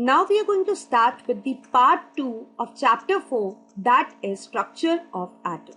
Now we are going to start with the part 2 of chapter 4, that is structure of atom.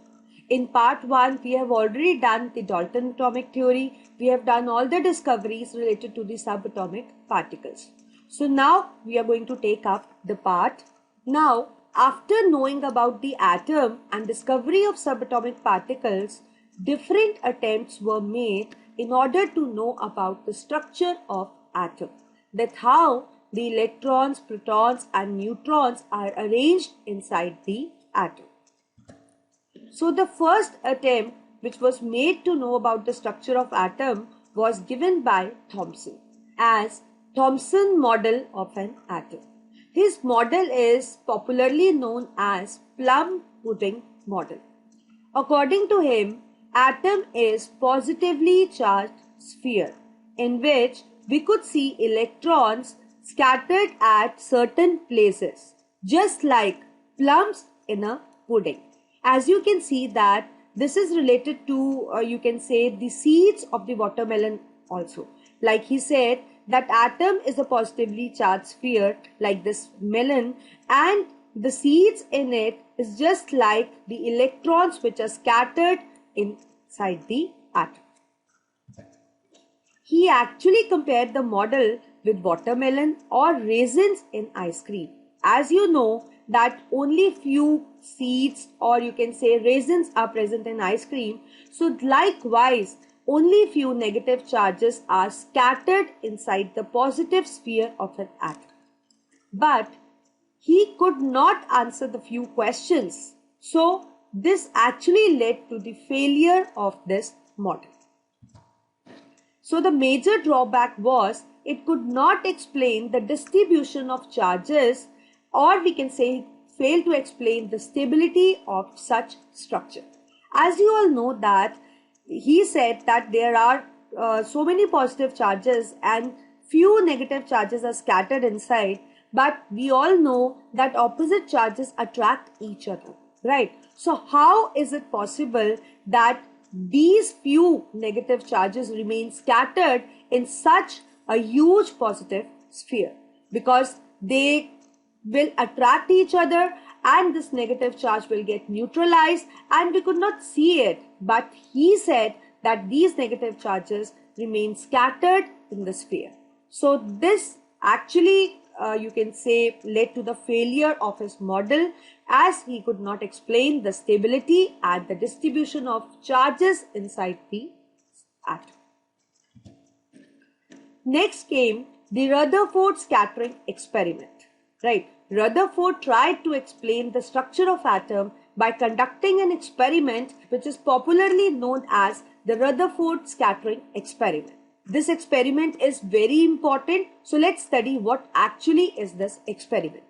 In part 1, we have already done the Dalton atomic theory. We have done all the discoveries related to the subatomic particles. So now we are going to take up the part. Now, after knowing about the atom and discovery of subatomic particles, different attempts were made in order to know about the structure of atom. That how the electrons, protons and neutrons are arranged inside the atom. So the first attempt which was made to know about the structure of atom was given by Thomson as Thomson model of an atom. His model is popularly known as plum pudding model. According to him, atom is positively charged sphere in which we could see electrons scattered at certain places, just like plums in a pudding. As you can see that this is related to, you can say, the seeds of the watermelon also. Like he said that atom is a positively charged sphere like this melon, and the seeds in it is just like the electrons which are scattered inside the atom. He actually compared the model with watermelon or raisins in ice cream. As you know that only few seeds or you can say raisins are present in ice cream. So likewise, only few negative charges are scattered inside the positive sphere of an atom. But he could not answer the few questions. So this actually led to the failure of this model. So the major drawback was it could not explain the distribution of charges, or we can say fail to explain the stability of such structure. As you all know that he said that there are so many positive charges and few negative charges are scattered inside, but we all know that opposite charges attract each other, right? So how is it possible that these few negative charges remain scattered in such a huge positive sphere? Because they will attract each other and this negative charge will get neutralized and we could not see it. But he said that these negative charges remain scattered in the sphere. So this actually you can say led to the failure of his model, as he could not explain the stability and the distribution of charges inside the atom. Next came the Rutherford scattering experiment. Right, Rutherford tried to explain the structure of atom by conducting an experiment which is popularly known as the Rutherford scattering experiment. This experiment is very important, so let's study what actually is this experiment.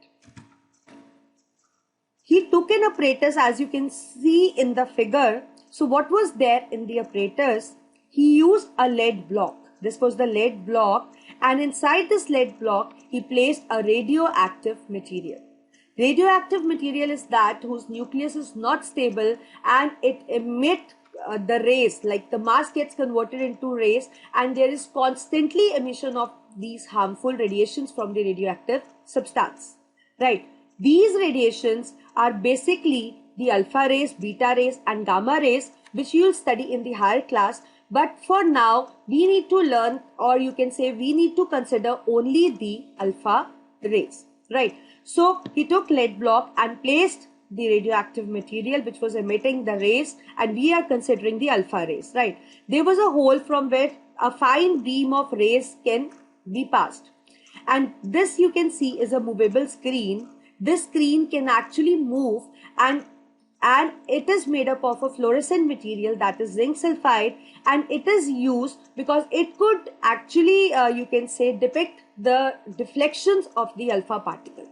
He took an apparatus, as you can see in the figure. So what was there in the apparatus? He used a lead block. This was the lead block, and inside this lead block he placed a radioactive material. Radioactive material is that whose nucleus is not stable and it emits the rays, like the mass gets converted into rays, and there is constantly emission of these harmful radiations from the radioactive substance. Right, these radiations are basically the alpha rays, beta rays and gamma rays, which you will study in the higher class. But for now, we need to learn, or you can say we need to consider only the alpha rays, right? So he took lead block and placed the radioactive material which was emitting the rays, and we are considering the alpha rays, right? There was a hole from where a fine beam of rays can be passed. And this you can see is a movable screen. This screen can actually move, and it is made up of a fluorescent material, that is zinc sulfide, and it is used because it could actually you can say depict the deflections of the alpha particle.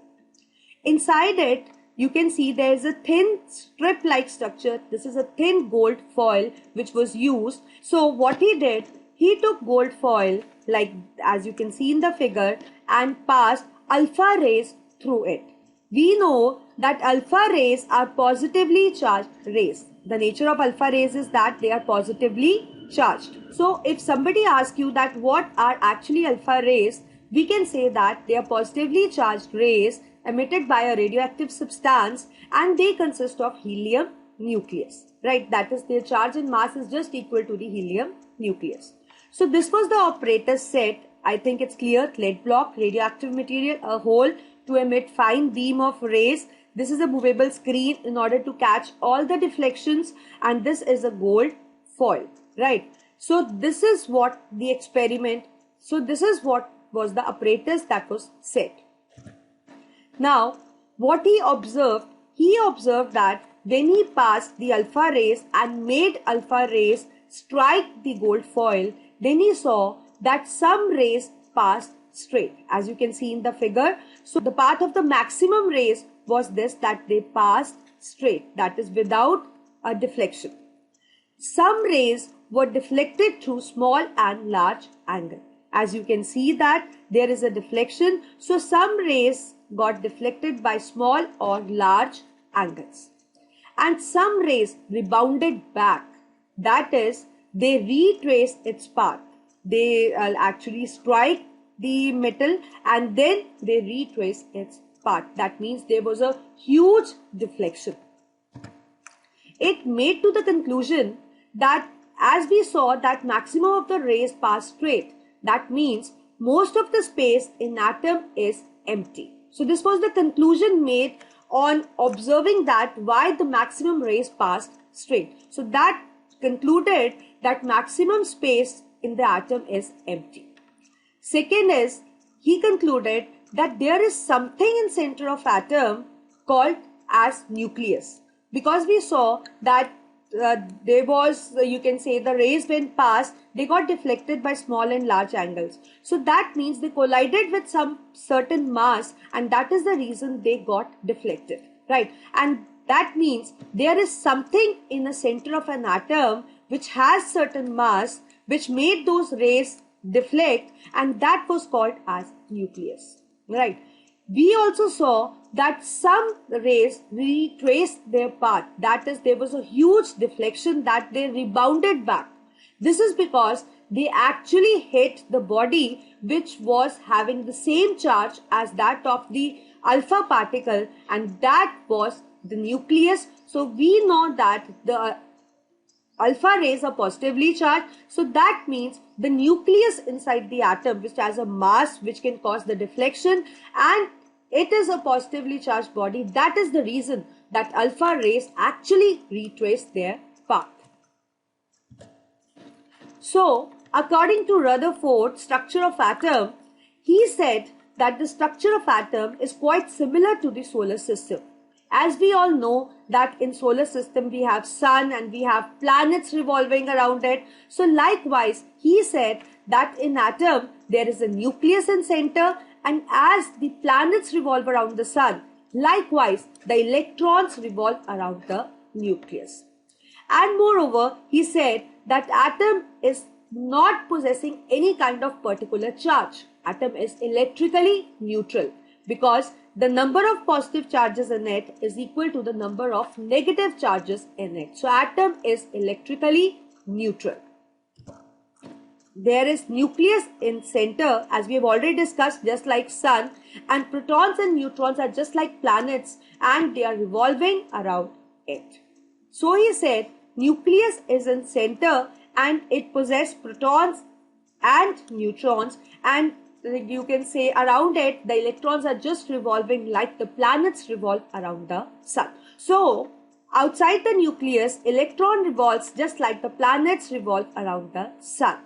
Inside it you can see there is a thin strip like structure. This is a thin gold foil which was used. So what he did, he took gold foil like as you can see in the figure and passed alpha rays through it. We know that alpha rays are positively charged rays. The nature of alpha rays is that they are positively charged. So if somebody asks you that what are actually alpha rays, we can say that they are positively charged rays emitted by a radioactive substance, and they consist of helium nucleus, right? That is, their charge and mass is just equal to the helium nucleus. So this was the operator's set. I think it's clear. Lead block, radioactive material, a hole to emit fine beam of rays. This is a movable screen in order to catch all the deflections, and this is a gold foil, right? So this is what the experiment, so this is what was the apparatus that was set. Now, what he observed that when he passed the alpha rays and made alpha rays strike the gold foil, then he saw that some rays passed straight, as you can see in the figure. So the path of the maximum rays was this, that they passed straight, that is without a deflection. Some rays were deflected through small and large angle. As you can see that there is a deflection, so some rays got deflected by small or large angles. And some rays rebounded back, that is, they retraced its path. They actually strike the metal and then they retrace its path. That means there was a huge deflection. It made to the conclusion that, as we saw, that maximum of the rays pass straight. That means most of the space in atom is empty. So this was the conclusion made on observing that why the maximum rays passed straight. So that concluded that maximum space in the atom is empty. Second is, he concluded that there is something in center of atom called as nucleus, because we saw that there was, you can say, the rays when passed, they got deflected by small and large angles. So that means they collided with some certain mass, and that is the reason they got deflected, right? And that means there is something in the center of an atom which has certain mass which made those rays deflect, and that was called as nucleus, right? We also saw that some rays retraced their path. That is, there was a huge deflection that they rebounded back. This is because they actually hit the body which was having the same charge as that of the alpha particle, and that was the nucleus. So we know that the alpha rays are positively charged. So that means the nucleus inside the atom, which has a mass which can cause the deflection, and it is a positively charged body. That is the reason that alpha rays actually retrace their path. So, according to Rutherford, structure of atom, he said that the structure of atom is quite similar to the solar system. As we all know that in solar system we have sun and we have planets revolving around it. So likewise, he said that in atom there is a nucleus in center, and as the planets revolve around the sun, likewise the electrons revolve around the nucleus. And moreover, he said that atom is not possessing any kind of particular charge. Atom is electrically neutral, because the number of positive charges in it is equal to the number of negative charges in it. So atom is electrically neutral. There is nucleus in center, as we have already discussed, just like sun, and protons and neutrons are just like planets, and they are revolving around it. So he said nucleus is in center and it possesses protons and neutrons, and you can say around it the electrons are just revolving like the planets revolve around the sun. So outside the nucleus, electron revolves just like the planets revolve around the sun.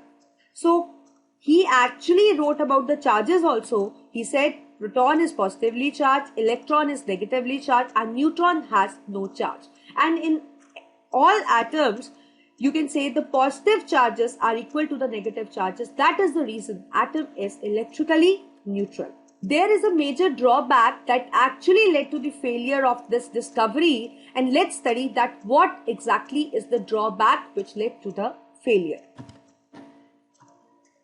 So he actually wrote about the charges also. He said proton is positively charged, electron is negatively charged, and neutron has no charge. And in all atoms, you can say the positive charges are equal to the negative charges. That is the reason atom is electrically neutral. There is a major drawback that actually led to the failure of this discovery, and let's study that what exactly is the drawback which led to the failure.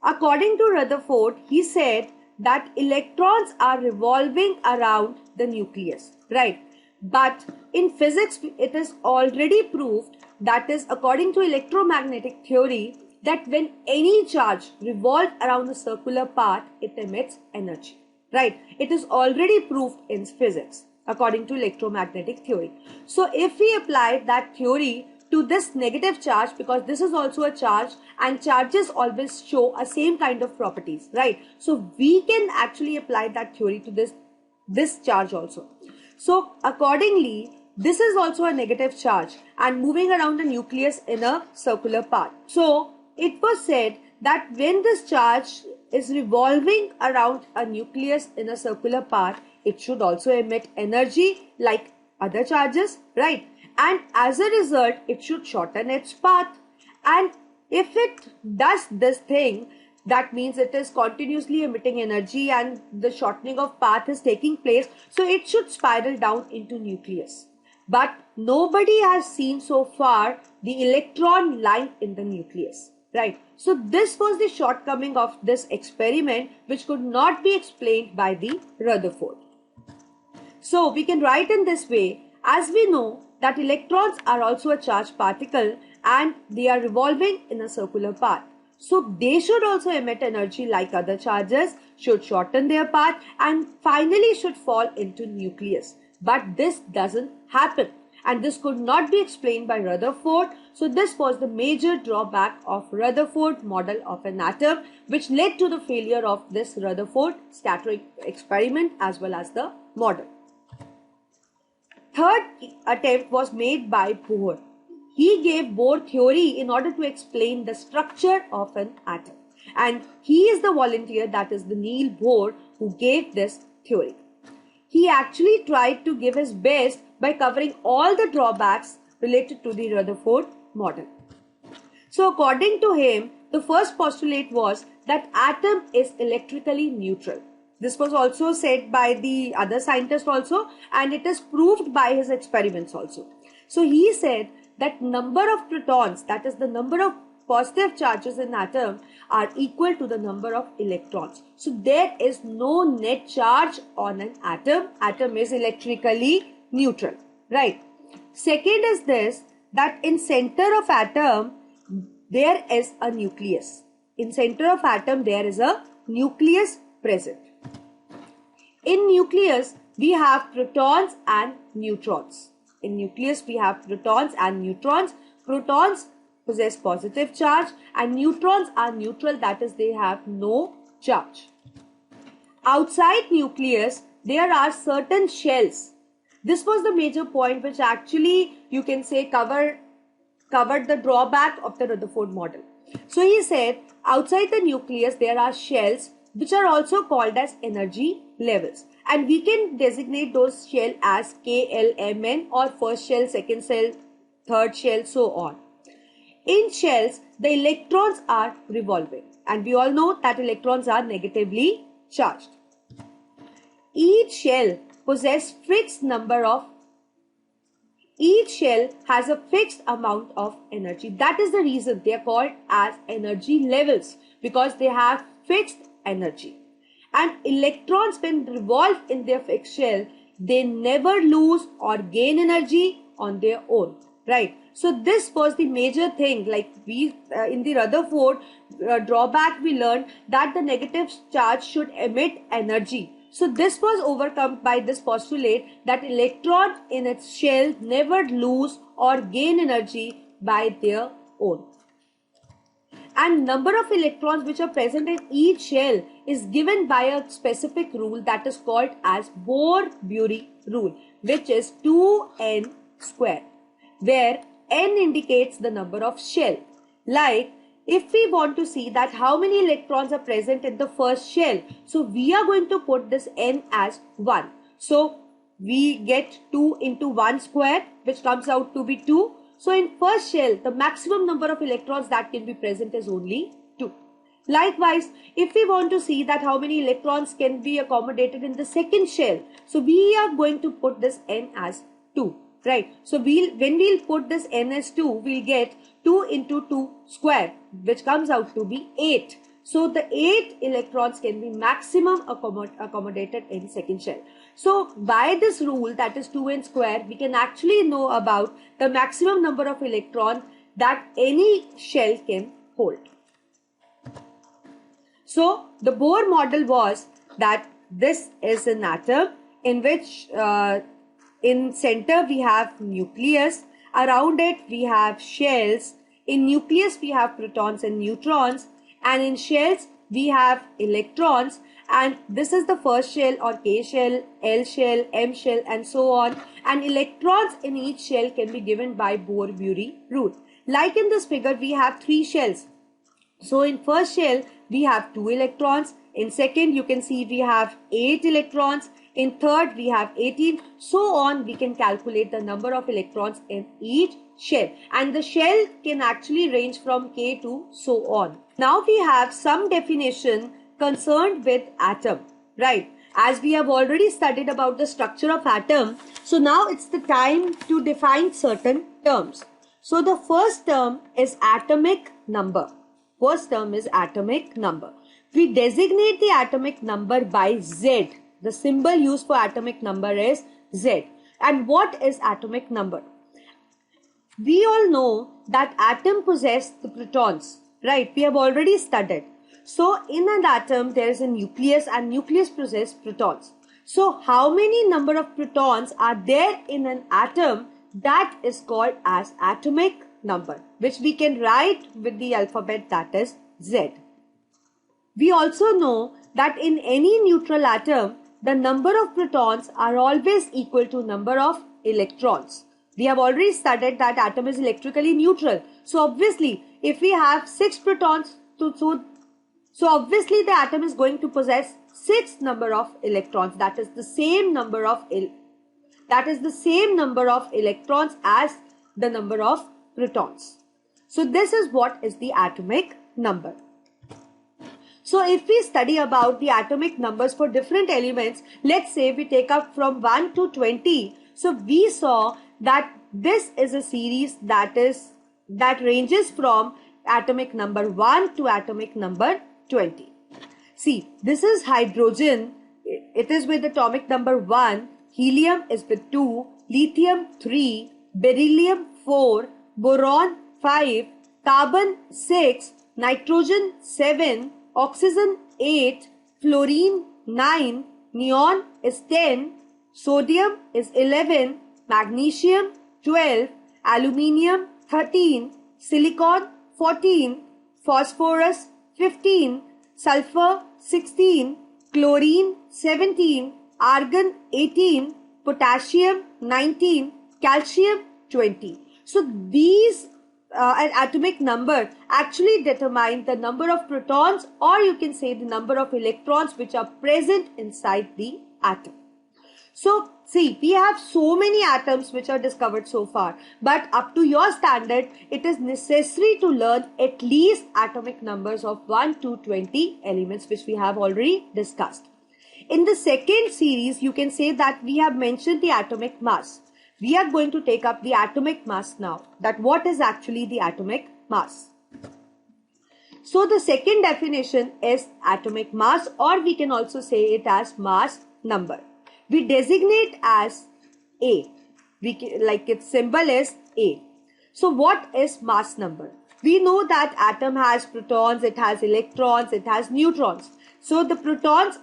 According to Rutherford, he said that electrons are revolving around the nucleus, right? But in physics, it is already proved, that is, according to electromagnetic theory, that when any charge revolves around a circular path, it emits energy, right? It is already proved in physics according to electromagnetic theory. So if we apply that theory to this negative charge, because this is also a charge and charges always show a same kind of properties, right? So we can actually apply that theory to this charge also. So accordingly, this is also a negative charge and moving around the nucleus in a circular path. So it was said that when this charge is revolving around a nucleus in a circular path, it should also emit energy like other charges, right? And as a result, it should shorten its path. And if it does this thing, that means it is continuously emitting energy and the shortening of path is taking place. So it should spiral down into nucleus. But nobody has seen so far the electron lying in the nucleus, right? So this was the shortcoming of this experiment, which could not be explained by the Rutherford. So we can write in this way, as we know that electrons are also a charged particle and they are revolving in a circular path. So they should also emit energy like other charges, should shorten their path and finally should fall into nucleus. But this doesn't happen and this could not be explained by Rutherford. So this was the major drawback of Rutherford model of an atom, which led to the failure of this Rutherford scattering experiment as well as the model. Third attempt was made by Bohr. He gave Bohr theory in order to explain the structure of an atom. And he is the volunteer, that is the Niels Bohr, who gave this theory. He actually tried to give his best by covering all the drawbacks related to the Rutherford model. So according to him, the first postulate was that atom is electrically neutral. This was also said by the other scientists also, and it is proved by his experiments also. So he said that number of protons, that is the number of positive charges in atom, are equal to the number of electrons. So there is no net charge on an atom. Atom is electrically neutral, right? Second is this, that in center of atom there is a nucleus. In center of atom there is a nucleus present. In nucleus we have protons and neutrons. In nucleus we have protons and neutrons. Protons possess positive charge and neutrons are neutral, that is they have no charge. Outside nucleus there are certain shells. This was the major point which actually you can say covered the drawback of the Rutherford model. So he said outside the nucleus there are shells which are also called as energy levels, and we can designate those shells as K, L, M, N, or first shell, second shell, third shell, so on. In shells the electrons are revolving and we all know that electrons are negatively charged. Each shell has a fixed amount of energy. That is the reason they are called as energy levels, because they have fixed energy. And electrons, when revolve in their fixed shell, they never lose or gain energy on their own, right? So this was the major thing, like we in the Rutherford drawback we learned that the negative charge should emit energy. So this was overcome by this postulate that electron in its shell never lose or gain energy by their own. And number of electrons which are present in each shell is given by a specific rule that is called as Bohr-Bury rule, which is 2n square, where n indicates the number of shell. Like if we want to see that how many electrons are present in the first shell, so we are going to put this n as 1. So we get 2 into 1 square, which comes out to be 2. So in first shell, the maximum number of electrons that can be present is only 2. Likewise, if we want to see that how many electrons can be accommodated in the second shell, so we are going to put this n as 2, right? So when we'll put this n as 2, we'll get 2 into 2 square, which comes out to be 8. So the 8 electrons can be maximum accommodated in second shell. So by this rule, that is 2n square, we can actually know about the maximum number of electrons that any shell can hold. So the Bohr model was that this is an atom in which in center we have nucleus, around it we have shells, in nucleus we have protons and neutrons, and in shells we have electrons, and this is the first shell or K shell, L shell, M shell and so on, and electrons in each shell can be given by Bohr-Bury rule. Like in this figure we have 3 shells. So in first shell we have 2 electrons, in second you can see we have 8 electrons, in third we have 18, so on. We can calculate the number of electrons in each shell, and the shell can actually range from K to so on. Now we have some definition concerned with atom, right? As we have already studied about the structure of atom, so now it's the time to define certain terms. So the first term is atomic number. First term is atomic number. We designate the atomic number by Z. The symbol used for atomic number is Z. And what is atomic number? We all know that atom possess the protons, right? We have already studied. So in an atom there is a nucleus, and nucleus possess protons. So how many number of protons are there in an atom? That is called as atomic number, which we can write with the alphabet, that is Z. We also know that in any neutral atom, the number of protons are always equal to number of electrons. We have already studied that atom is electrically neutral. So obviously, if we have 6 protons, so obviously the atom is going to possess 6 number of electrons. That is the same number of electrons as the number of protons. So this is what is the atomic number. So if we study about the atomic numbers for different elements, let's say we take up from 1 to 20. So we saw that this is a series that ranges from atomic number 1 to atomic number 20. See, this is hydrogen. It is with atomic number 1. Helium is with 2. Lithium 3. Beryllium 4. Boron 5. Carbon 6. Nitrogen 7. Oxygen 8, fluorine 9, neon is 10, sodium is 11, magnesium 12, aluminium 13, silicon 14, phosphorus 15, sulfur 16, chlorine 17, argon 18, potassium 19, calcium 20. So these an atomic number actually determine the number of protons, or you can say the number of electrons which are present inside the atom. So see, we have so many atoms which are discovered so far, but up to your standard, it is necessary to learn at least atomic numbers of 1 to 20 elements, which we have already discussed. In the second series, you can say that we have mentioned the atomic mass. We are going to take up the atomic mass now. That what is actually the atomic mass? So the second definition is atomic mass, or we can also say it as mass number. We designate as A. Like its symbol is A. So what is mass number? We know that atom has protons, it has electrons, it has neutrons. So the protons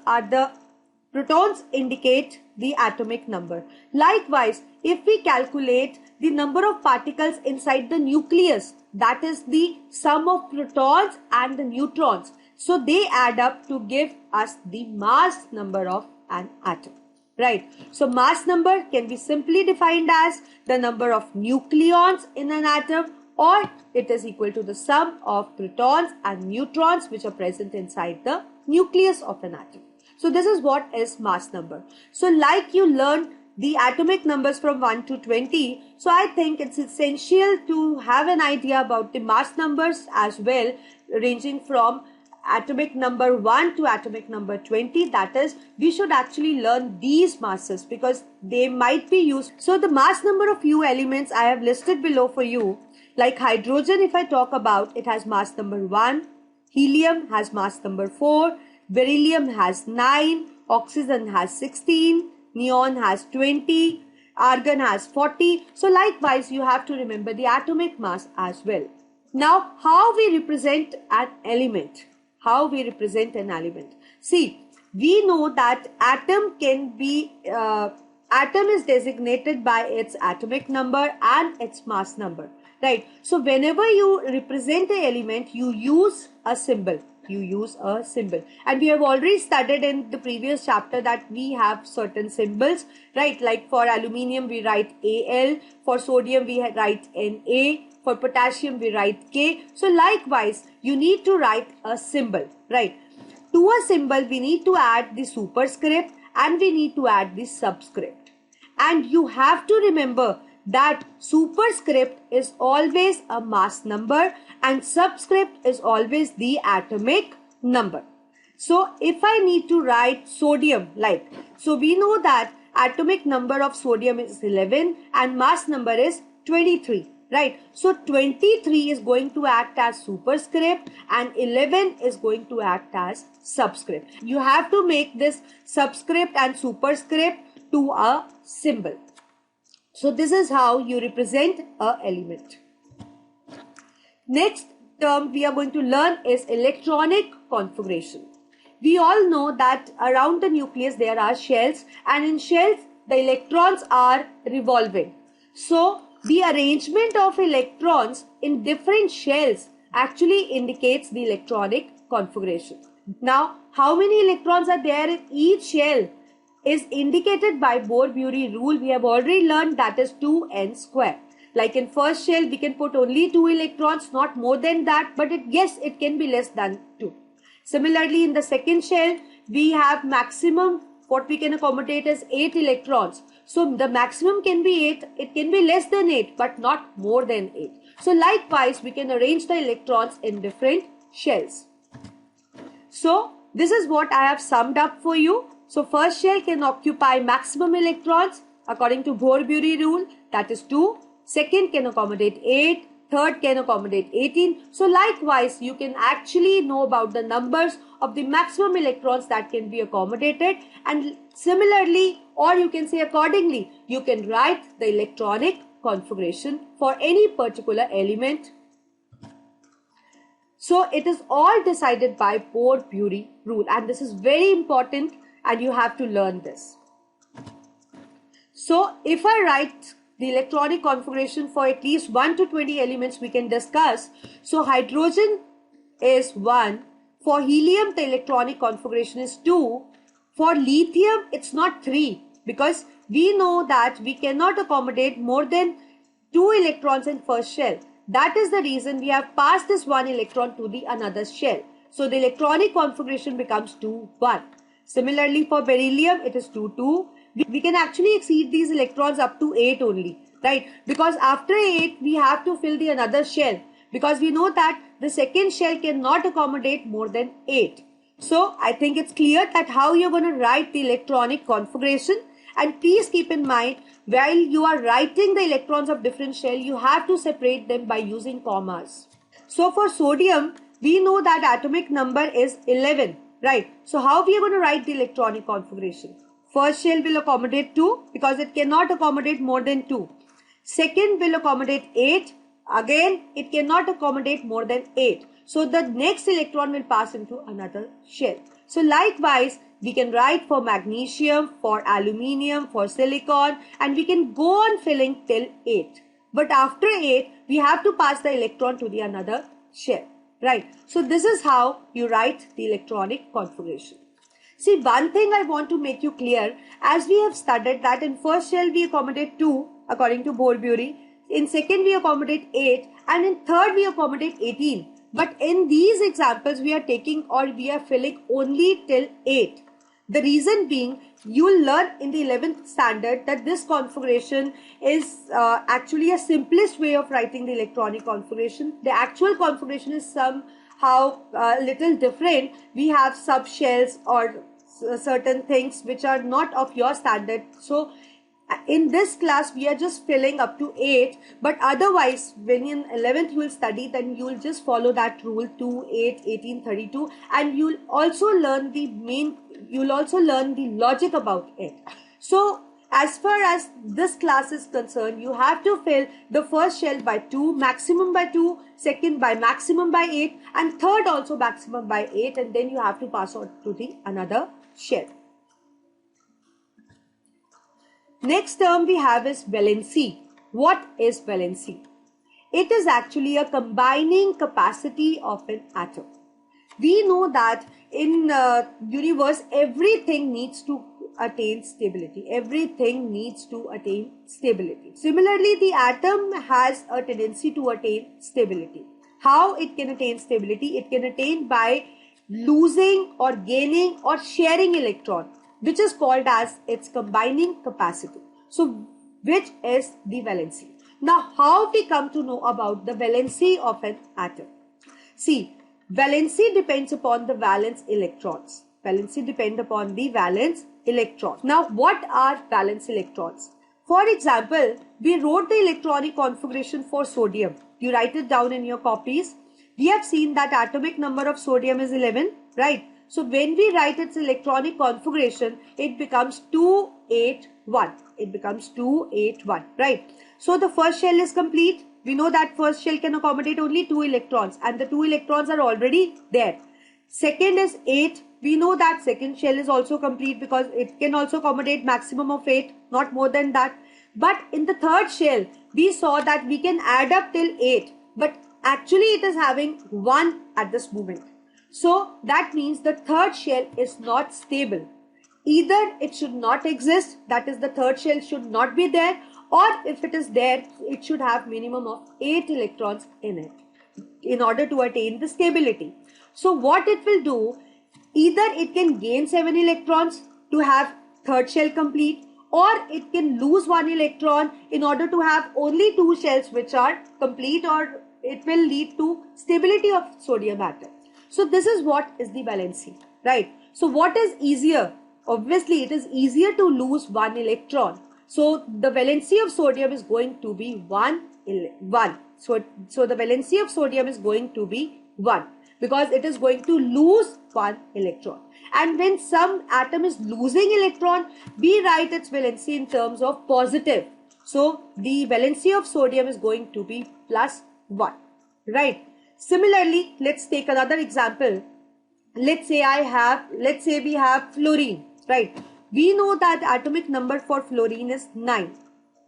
indicate the atomic number. Likewise, if we calculate the number of particles inside the nucleus, that is the sum of protons and the neutrons. So they add up to give us the mass number of an atom. Right. So mass number can be simply defined as the number of nucleons in an atom, or it is equal to the sum of protons and neutrons which are present inside the nucleus of an atom. So this is what is mass number. So like you learned the atomic numbers from 1 to 20, so I think it's essential to have an idea about the mass numbers as well, ranging from atomic number 1 to atomic number 20. That is, we should actually learn these masses because they might be used. So the mass number of few elements I have listed below for you. Like hydrogen, if I talk about, it has mass number 1. Helium has mass number 4. Beryllium has 9. Oxygen has 16. Neon has 20. Argon has 40. So likewise, you have to remember the atomic mass as well. Now, how we represent an element? How we represent an element? See, we know that atom is designated by its atomic number and its mass number, right? So whenever you represent an element, you use a symbol. And we have already studied in the previous chapter that we have certain symbols, right? Like for aluminium we write Al, for sodium we write Na, for potassium we write K. So likewise you need to write a symbol, right? To a symbol we need to add the superscript and we need to add the subscript. And you have to remember that superscript is always a mass number and subscript is always the atomic number. So if I need to write sodium, so we know that atomic number of sodium is 11 and mass number is 23, right? So 23 is going to act as superscript and 11 is going to act as subscript. You have to make this subscript and superscript to a symbol. So this is how you represent an element. Next term we are going to learn is electronic configuration. We all know that around the nucleus there are shells, and in shells the electrons are revolving. So the arrangement of electrons in different shells actually indicates the electronic configuration. Now, how many electrons are there in each shell is indicated by Bohr-Bury rule. We have already learned that is 2n square. Like in first shell, we can put only 2 electrons, not more than that, but it can be less than 2. Similarly, in the second shell, we have maximum, what we can accommodate is 8 electrons. So the maximum can be 8, it can be less than 8, but not more than 8. So likewise, we can arrange the electrons in different shells. So this is what I have summed up for you. So first shell can occupy maximum electrons according to Bohr-Bury rule, that is 2. Second can accommodate 8. Third can accommodate 18. So likewise, you can actually know about the numbers of the maximum electrons that can be accommodated, and similarly, or you can say accordingly, you can write the electronic configuration for any particular element. So it is all decided by Bohr-Bury rule, and this is very important and you have to learn this. So if I write the electronic configuration for at least 1 to 20 elements we can discuss. So hydrogen is 1. For helium the electronic configuration is 2. For lithium it's not 3, because we know that we cannot accommodate more than 2 electrons in first shell. That is the reason we have passed this 1 electron to the another shell. So the electronic configuration becomes 2, 1. Similarly for beryllium it is 2, 2. We can actually exceed these electrons up to 8 only, right? Because after 8 we have to fill the another shell, because we know that the second shell cannot accommodate more than 8. So I think it's clear that how you're going to write the electronic configuration. And please keep in mind, while you are writing the electrons of different shell, you have to separate them by using commas. So for sodium, we know that atomic number is 11, right? So how we are going to write the electronic configuration? First shell will accommodate 2 because it cannot accommodate more than 2. Second will accommodate 8. Again, it cannot accommodate more than 8. So the next electron will pass into another shell. So likewise, we can write for magnesium, for aluminium, for silicon, and we can go on filling till 8. But after 8, we have to pass the electron to the another shell, right? So this is how you write the electronic configuration. See, one thing I want to make you clear, as we have studied that in first shell we accommodate 2 according to Bohr-Bury, in second we accommodate 8, and in third we accommodate 18. But in these examples we are taking or we are filling only till 8. The reason being, you will learn in the 11th standard that this configuration is actually a simplest way of writing the electronic configuration. The actual configuration is somehow little different. We have subshells or certain things which are not of your standard. So in this class we are just filling up to 8, but otherwise when in 11th you will study, then you will just follow that rule 2, 8, 18, 32, and you will also learn the logic about it. So as far as this class is concerned, you have to fill the first shell by 2, maximum by 2, second by maximum by 8, and third also maximum by 8, and then you have to pass on to the another shell. Next term we have is valency. What is valency? It is actually a combining capacity of an atom. We know that in universe everything needs to attain stability. Everything needs to attain stability. Similarly, the atom has a tendency to attain stability. How it can attain stability? It can attain by losing or gaining or sharing electron, which is called as its combining capacity. So, which is the valency? Now, how we come to know about the valency of an atom? See, valency depends upon the valence electrons. Valency depends upon the valence electrons. Now, what are valence electrons? For example, we wrote the electronic configuration for sodium. You write it down in your copies. We have seen that atomic number of sodium is 11, right? So, when we write its electronic configuration, it becomes 281. It becomes 281, right? So, the first shell is complete. We know that first shell can accommodate only 2 electrons, and the 2 electrons are already there. Second is 8. We know that second shell is also complete because it can also accommodate maximum of 8, not more than that. But in the third shell, we saw that we can add up till 8, but actually it is having 1 at this moment. So that means the third shell is not stable. Either it should not exist, that is the third shell should not be there, or if it is there, it should have minimum of 8 electrons in it in order to attain the stability. So what it will do, either it can gain 7 electrons to have third shell complete, or it can lose 1 electron in order to have only 2 shells which are complete, or it will lead to stability of sodium atom. So this is what is the valency, right? So what is easier? Obviously it is easier to lose 1 electron. So the valency of sodium is going to be 1. So the valency of sodium is going to be 1 because it is going to lose 1 electron. And when some atom is losing electron, we write its valency in terms of positive. So the valency of sodium is going to be plus 1, right? Similarly, let's take another example. Let's say we have fluorine, right? We know that atomic number for fluorine is 9.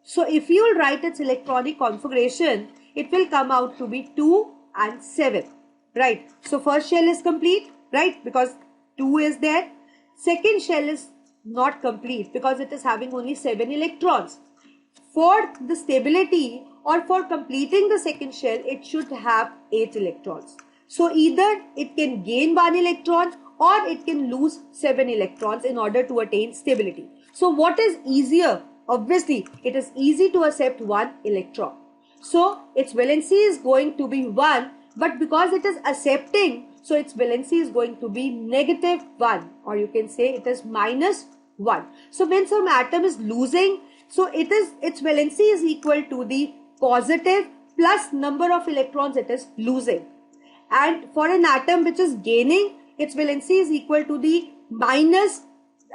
So if you will write its electronic configuration, it will come out to be 2 and 7, right? So first shell is complete, right? Because 2 is there. Second shell is not complete because it is having only 7 electrons. For the stability or for completing the second shell, it should have 8 electrons. So either it can gain 1 electron or it can lose 7 electrons in order to attain stability. So what is easier? Obviously, it is easy to accept 1 electron. So its valency is going to be 1, but because it is accepting, so its valency is going to be negative 1, or you can say it is minus 1. So when some atom is losing, so its valency is equal to the positive plus number of electrons it is losing. And for an atom which is gaining, its valency is equal to the minus,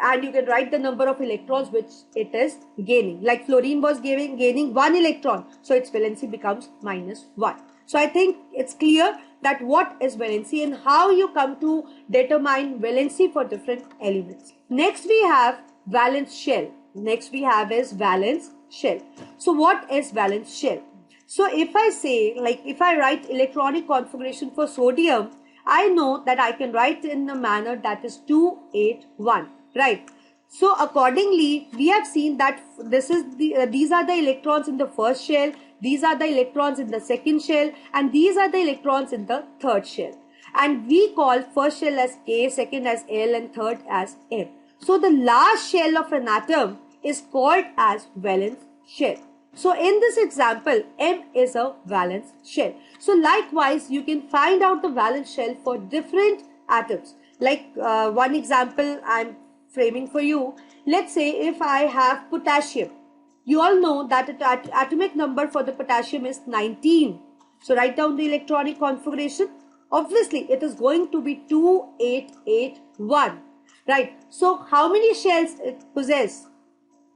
and you can write the number of electrons which it is gaining. Like fluorine was gaining 1 electron, so its valency becomes minus 1. So I think it's clear that what is valency and how you come to determine valency for different elements. Next we have valence shell. Next we have is valence shell. So what is valence shell? So if I say, like if I write electronic configuration for sodium, I know that I can write in a manner that is 281, right? So accordingly, we have seen that this is these are the electrons in the first shell, these are the electrons in the second shell, and these are the electrons in the third shell. And we call first shell as K, second as L, and third as M. So the last shell of an atom is called as valence shell. So in this example, M is a valence shell. So likewise, you can find out the valence shell for different atoms. Like one example I'm framing for you. Let's say if I have potassium. You all know that the atomic number for the potassium is 19. So write down the electronic configuration. Obviously, it is going to be 2881. Right. So how many shells it possesses?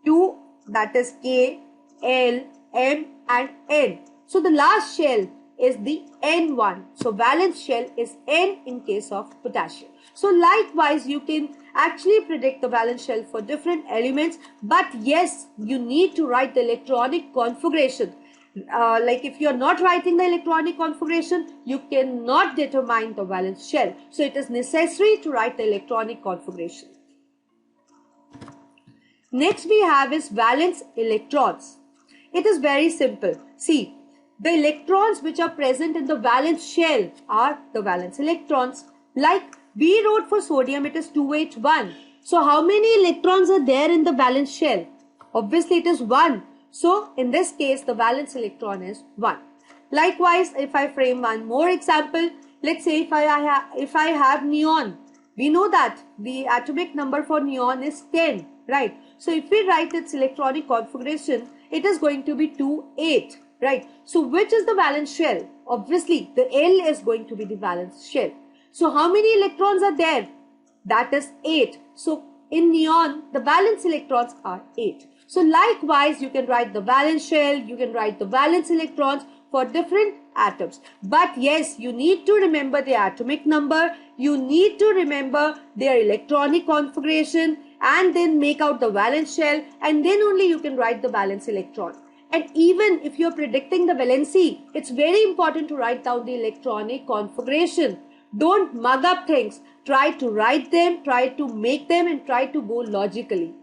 2 that is K, L, M and N. So the last shell is the N one. So valence shell is N in case of potassium. So likewise, you can actually predict the valence shell for different elements. But yes, you need to write the electronic configuration. Like if you are not writing the electronic configuration, you cannot determine the valence shell. So it is necessary to write the electronic configuration. Next we have is valence electrons. It is very simple. See, the electrons which are present in the valence shell are the valence electrons. Like we wrote for sodium, it is 2H1. So how many electrons are there in the valence shell? Obviously it is 1. So in this case, the valence electron is 1. Likewise, if I frame one more example, let's say if I have neon, we know that the atomic number for neon is 10, right? So if we write its electronic configuration, it is going to be 2, 8, right? So which is the valence shell? Obviously, the L is going to be the valence shell. So how many electrons are there? That is 8. So in neon, the valence electrons are 8. So likewise, you can write the valence shell, you can write the valence electrons for different atoms. But yes, you need to remember the atomic number, you need to remember their electronic configuration, and then make out the valence shell, and then only you can write the valence electron. And even if you're predicting the valency, it's very important to write down the electronic configuration. Don't mug up things. Try to write them, try to make them, and try to go logically.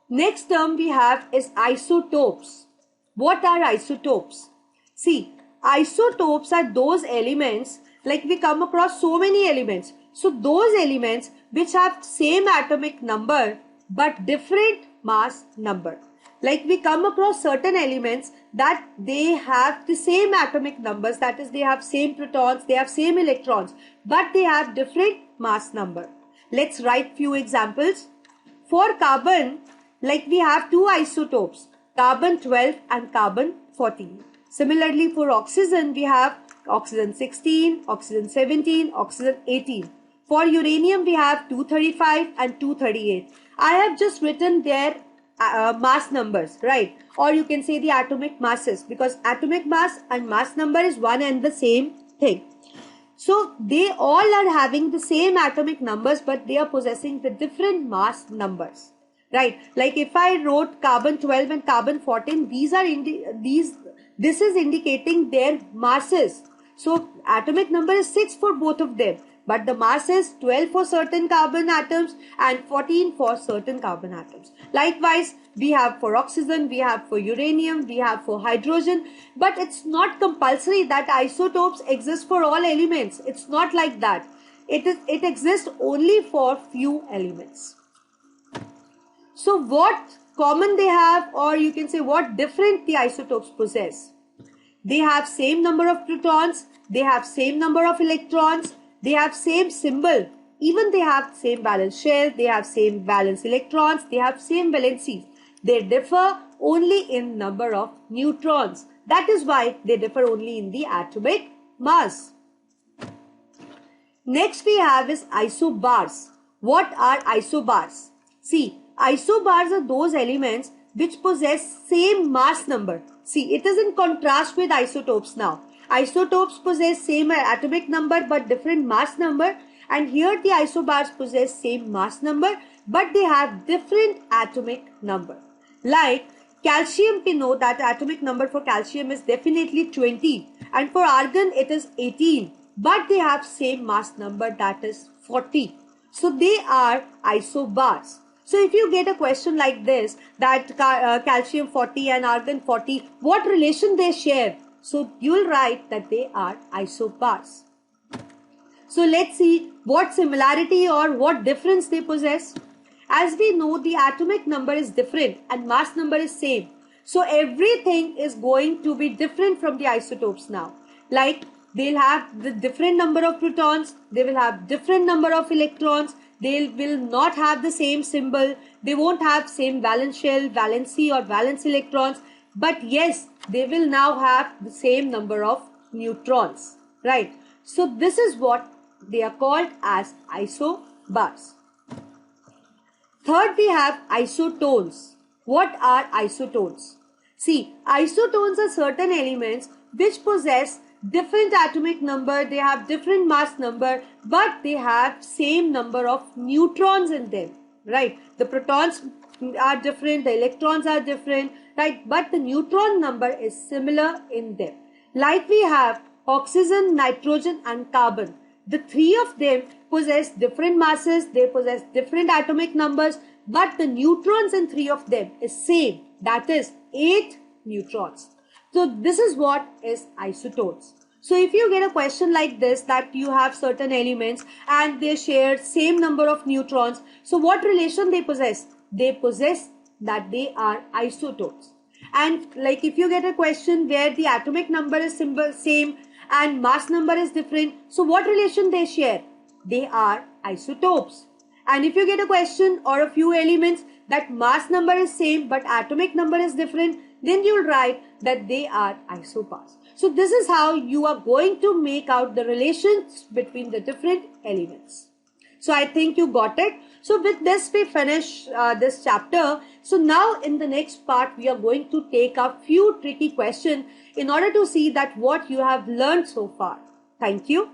Next term we have is isotopes. What are isotopes? See, isotopes are those elements, like we come across so many elements. So those elements which have same atomic number but different mass number. Like we come across certain elements that they have the same atomic numbers, that is they have same protons, they have same electrons, but they have different mass number. Let's write few examples. For carbon, like we have two isotopes, carbon 12 and carbon 14. Similarly for oxygen, we have oxygen 16, oxygen 17, oxygen 18. For uranium, we have 235 and 238. I have just written their mass numbers, right? Or you can say the atomic masses, because atomic mass and mass number is one and the same thing. So they all are having the same atomic numbers, but they are possessing the different mass numbers, right? Like if I wrote carbon 12 and carbon 14, this is indicating their masses. So atomic number is 6 for both of them, but the mass is 12 for certain carbon atoms and 14 for certain carbon atoms. Likewise, we have for oxygen, we have for uranium, we have for hydrogen, but it's not compulsory that isotopes exist for all elements. It's not like that. It exists only for few elements. So what common they have, or you can say what different the isotopes possess? They have same number of protons, they have same number of electrons, they have same symbol, even they have same valence shell, they have same valence electrons, they have same valencies. They differ only in number of neutrons. That is why they differ only in the atomic mass. Next we have is isobars. What are isobars? See, isobars are those elements which possess same mass number. See, it is in contrast with isotopes now. Isotopes possess same atomic number but different mass number, and here the isobars possess same mass number but they have different atomic number. Like calcium, we know that atomic number for calcium is definitely 20, and for argon it is 18, but they have same mass number, that is 40. So they are isobars. So if you get a question like this, that calcium 40 and argon 40, what relation they share? So you will write that they are isobars. So let's see what similarity or what difference they possess. As we know, the atomic number is different and mass number is same. So everything is going to be different from the isotopes now. Like they'll have the different number of protons, they will have different number of electrons, they will not have the same symbol, they won't have same valence shell, valency or valence electrons, but yes, they will now have the same number of neutrons, right? So this is what they are called as isobars. Third, we have isotones. What are isotones? See, isotones are certain elements which possess different atomic number, they have different mass number, but they have same number of neutrons in them, right? The protons are different, the electrons are different, right? But the neutron number is similar in them. Like we have oxygen, nitrogen and carbon. The three of them possess different masses, they possess different atomic numbers, but the neutrons in three of them is same, that is 8 neutrons. So this is what is isotones. So if you get a question like this, that you have certain elements and they share same number of neutrons, so what relation they possess? They possess that they are isotones. And like if you get a question where the atomic number is same and mass number is different, so what relation they share? They are isotopes. And if you get a question or a few elements that mass number is same but atomic number is different, then you will write that they are isopaths. So this is how you are going to make out the relations between the different elements. So I think you got it. So with this we finish this chapter. So now in the next part we are going to take a few tricky questions in order to see that what you have learned so far. Thank you.